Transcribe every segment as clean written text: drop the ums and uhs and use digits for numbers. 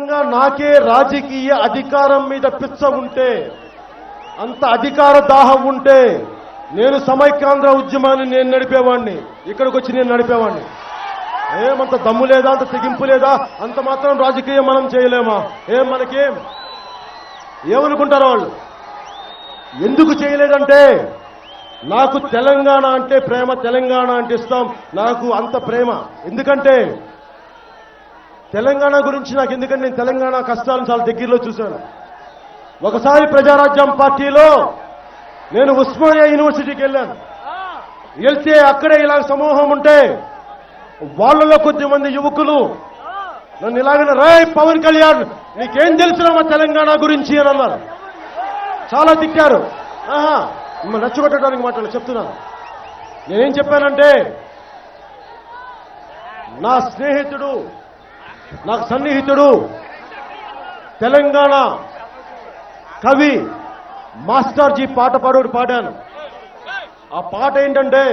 నిజంగా నాకే రాజకీయ అధికారం మీద పిచ్చ ఉంటే, అంత అధికార దాహం ఉంటే నేను సమైక్యాంధ్ర ఉద్యమాన్ని నేను నడిపేవాడిని. ఇక్కడికి వచ్చి నేను నడిపేవాడిని. ఏమంత దమ్ము లేదా, అంత తెగింపు లేదా? అంత మాత్రం రాజకీయం మనం చేయలేమా? మనకేం ఏమనుకుంటారు వాళ్ళు? ఎందుకు చేయలేదంటే, నాకు తెలంగాణ అంటే ప్రేమ, తెలంగాణ అంటే ఇస్తాం, నాకు అంత ప్రేమ. ఎందుకంటే తెలంగాణ గురించి నాకు, ఎందుకంటే నేను తెలంగాణ కష్టాలను చాలా దగ్గరలో చూశాను. ఒకసారి ప్రజారాజ్యం పార్టీలో నేను ఉస్మానియా యూనివర్సిటీకి వెళ్ళాను. వెళ్తే అక్కడే ఇలా సమూహం ఉంటే వాళ్ళలో కొద్దిమంది యువకులు నన్ను ఇలాగనే, రాయ్ పవన్ కళ్యాణ్ నీకేం తెలుసురా మా తెలంగాణ గురించి అని అన్నారు. చాలా తిట్టారు. మిమ్మల్ని నచ్చగొట్టడానికి మాట్లాడాలి చెప్తున్నాను. నేనేం చెప్పానంటే, నా స్నేహితుడు, నాకు సన్నిహితుడు, తెలంగాణ కవి మాస్టర్జీ పాట పాడాను. ఆ పాట ఏంటంటే,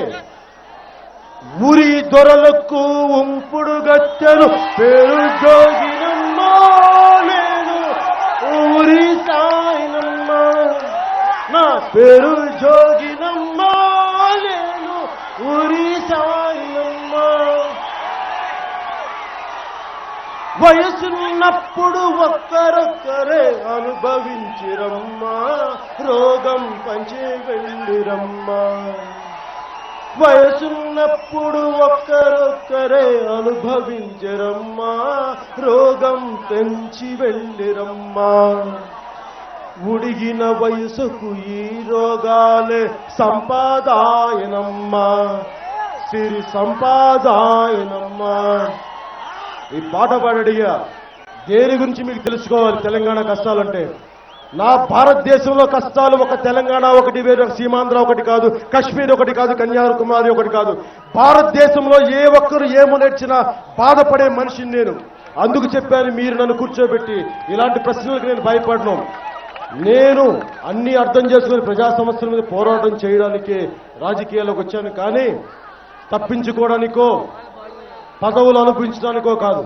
ఊరి దొరలకు ఉంపుడు గత్తెను పేరు జోగినమ్మా నేను, ఊరి సాయినమ్మా నా పేరు జోగినమ్మా నేను, ఊరి సాయినమ్మా. వయసున్నప్పుడు ఒక్కరొక్కరే అనుభవించిరమ్మా, రోగం పంచే వెళ్ళిరమ్మా. వయసున్నప్పుడు ఒక్కరొక్కరే అనుభవించరమ్మా, రోగం పెంచి వెళ్ళిరమ్మా. ఉడిగిన వయసుకు ఈ రోగాలే సంపాదాయనమ్మా, సిరి సంపాదాయనమ్మా. ఈ పాట పాడడిగా దేని గురించి మీకు తెలుసుకోవాలి? తెలంగాణ కష్టాలంటే, నా భారతదేశంలో కష్టాలు ఒక తెలంగాణ ఒకటి వేరు, ఒక సీమాంధ్ర ఒకటి కాదు, కశ్మీర్ ఒకటి కాదు, కన్యాకుమారి ఒకటి కాదు. భారతదేశంలో ఏ ఒక్కరు ఏమో నేర్చినా బాధపడే మనిషిని నేను. అందుకు చెప్పాను, మీరు నన్ను కూర్చోబెట్టి ఇలాంటి ప్రశ్నలకు నేను భయపడను. నేను అన్ని అర్థం చేసుకుని ప్రజా సమస్యల మీద పోరాటం చేయడానికే రాజకీయాల్లోకి వచ్చాను, కానీ తప్పించుకోవడానికో పదవులు అనుభవించడానికో కాదు.